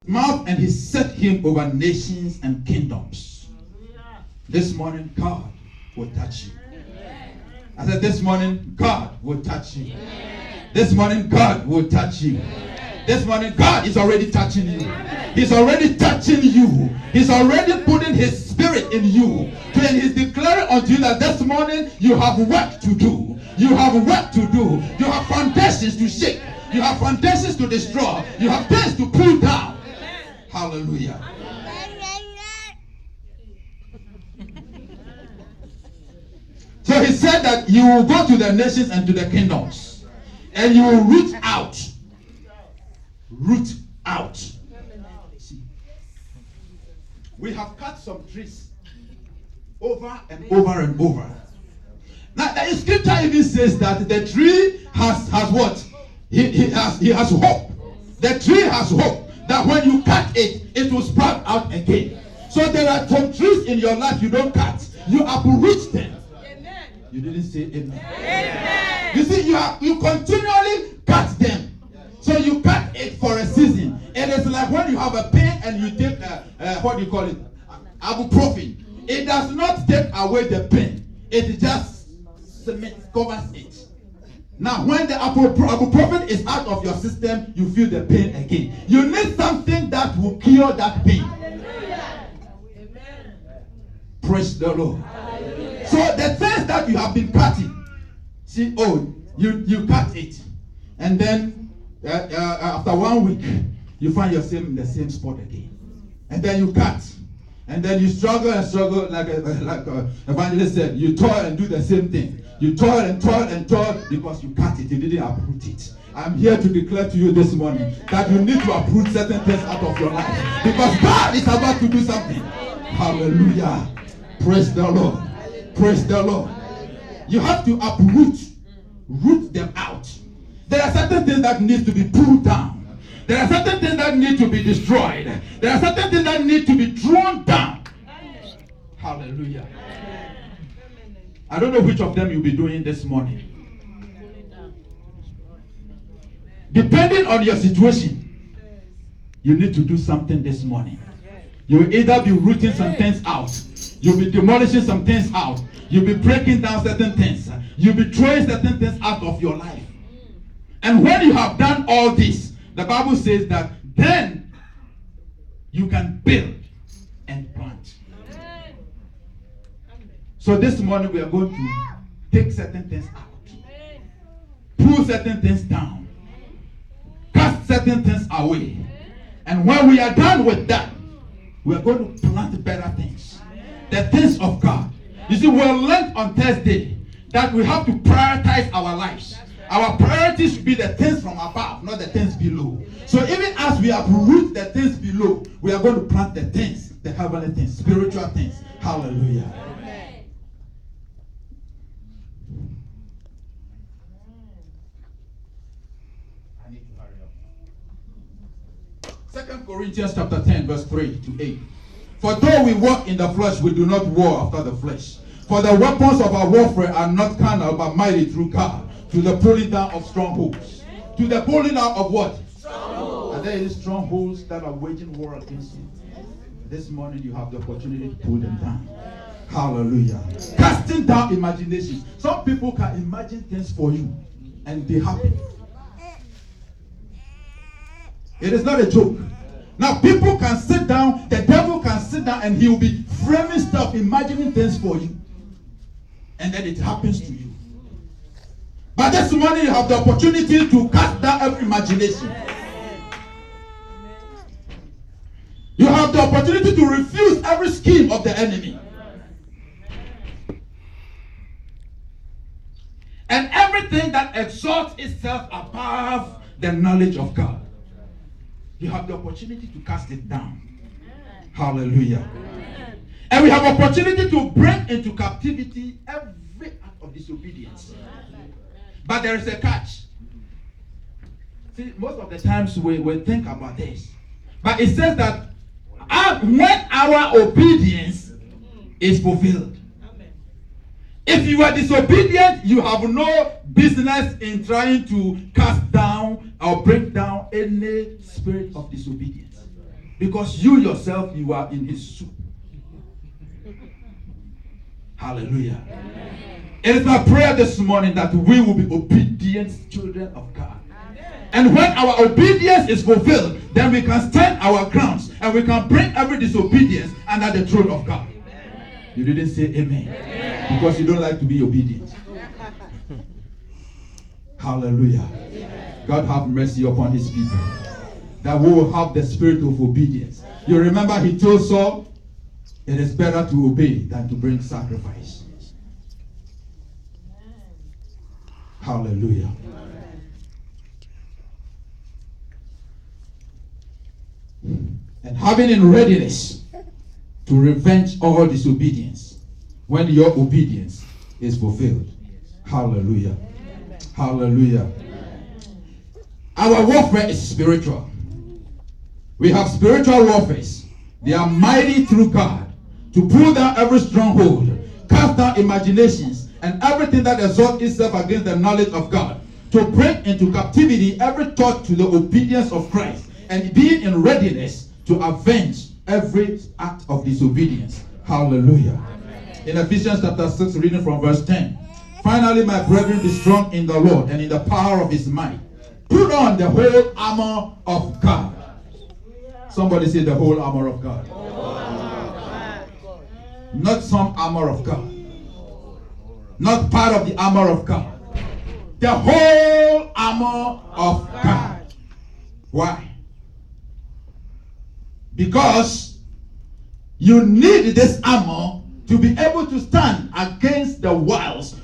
Mouth, and he set him over nations and kingdoms. This morning, God will touch you. I said, this morning, God will touch you. This morning, God will touch you. This morning, God is already touching you. He's already touching you. He's already putting his spirit in you. And he's declaring unto you that this morning you have work to do. You have work to do. You have foundations to shake. You have foundations to destroy. You have things to pull down. Hallelujah. So he said that you will go to the nations and to the kingdoms, and you will root out. Root out. See, we have cut some trees over and over and over. Now the scripture even says that the tree has what? He has hope. The tree has hope that when you cut it, it will sprout out again. So there are some trees in your life you don't cut. You uproot them. Amen. You didn't say amen. Amen. You see, you continually cut them. So you cut it for a season. It is like when you have a pain and you take what do you call it? Ibuprofen. It does not take away the pain. It just covers it. Now, when the ibuprofen is out of your system, you feel the pain again. You need something that will cure that pain. Hallelujah. Praise the Lord. Hallelujah. So the things that you have been cutting, see, you cut it, and then after 1 week, you find yourself in the same spot again, and then you cut, and then you struggle and struggle, like Evangelist said, you toil and do the same thing. You toil and toil and toil because you cut it. You didn't uproot it. I'm here to declare to you this morning that you need to uproot certain things out of your life because God is about to do something. Hallelujah. Praise the Lord. Praise the Lord. You have to uproot. Root them out. There are certain things that need to be pulled down. There are certain things that need to be destroyed. There are certain things that need to be thrown down. Hallelujah. I don't know which of them you'll be doing this morning. Depending on your situation, you need to do something this morning. You will either be rooting some things out. You'll be demolishing some things out. You'll be breaking down certain things. You'll be throwing certain things out of your life. And when you have done all this, the Bible says that then you can build and plant. So this morning we are going to take certain things out, pull certain things down, cast certain things away. And when we are done with that, we are going to plant better things, the things of God. You see, we learned on Thursday that we have to prioritize our lives. Our priorities should be the things from above, not the things below. So even as we uproot the things below, we are going to plant the things, the heavenly things, spiritual things. Hallelujah. Second Corinthians chapter 10, verse 3 to 8. For though we walk in the flesh, we do not war after the flesh. For the weapons of our warfare are not carnal, but mighty through God, to the pulling down of strongholds. To the pulling down of what? Strongholds. Are there any strongholds that are waging war against you? This morning you have the opportunity to pull them down. Hallelujah. Casting down imaginations. Some people can imagine things for you and they happen. It is not a joke. Now people can sit down, the devil can sit down and he will be framing stuff, imagining things for you. And then it happens to you. But this morning you have the opportunity to cast down every imagination. You have the opportunity to refuse every scheme of the enemy. And everything that exalts itself above the knowledge of God. You have the opportunity to cast it down. Hallelujah. And we have opportunity to bring into captivity every act of disobedience. But there is a catch. See, most of the times we think about this. But it says that when our obedience is fulfilled. If you are disobedient, you have no business in trying to cast down or break down any spirit of disobedience. Because you yourself, you are in his soup. Hallelujah. Amen. It is my prayer this morning that we will be obedient children of God. And when our obedience is fulfilled, then we can stand our grounds and we can bring every disobedience under the throne of God. Amen. You didn't say amen, because you don't like to be obedient. Hallelujah. Amen. God have mercy upon his people, that we will have the spirit of obedience. You remember he told Saul, it is better to obey than to bring sacrifice. Hallelujah. And having in readiness to revenge all disobedience when your obedience is fulfilled. Hallelujah. Hallelujah. Our warfare is spiritual. We have spiritual warfares. They are mighty through God to pull down every stronghold, cast down imaginations, and everything that exalts itself against the knowledge of God, to bring into captivity every thought to the obedience of Christ, and being in readiness to avenge every act of disobedience. Hallelujah. Amen. In Ephesians chapter 6, reading from verse 10. Finally, my brethren, be strong in the Lord and in the power of his might. Put on the whole armor of God. Somebody say the whole armor of God. Not some armor of God. Not part of the armor of God. The whole armor of God. Why? Because you need this armor to be able to stand against the wiles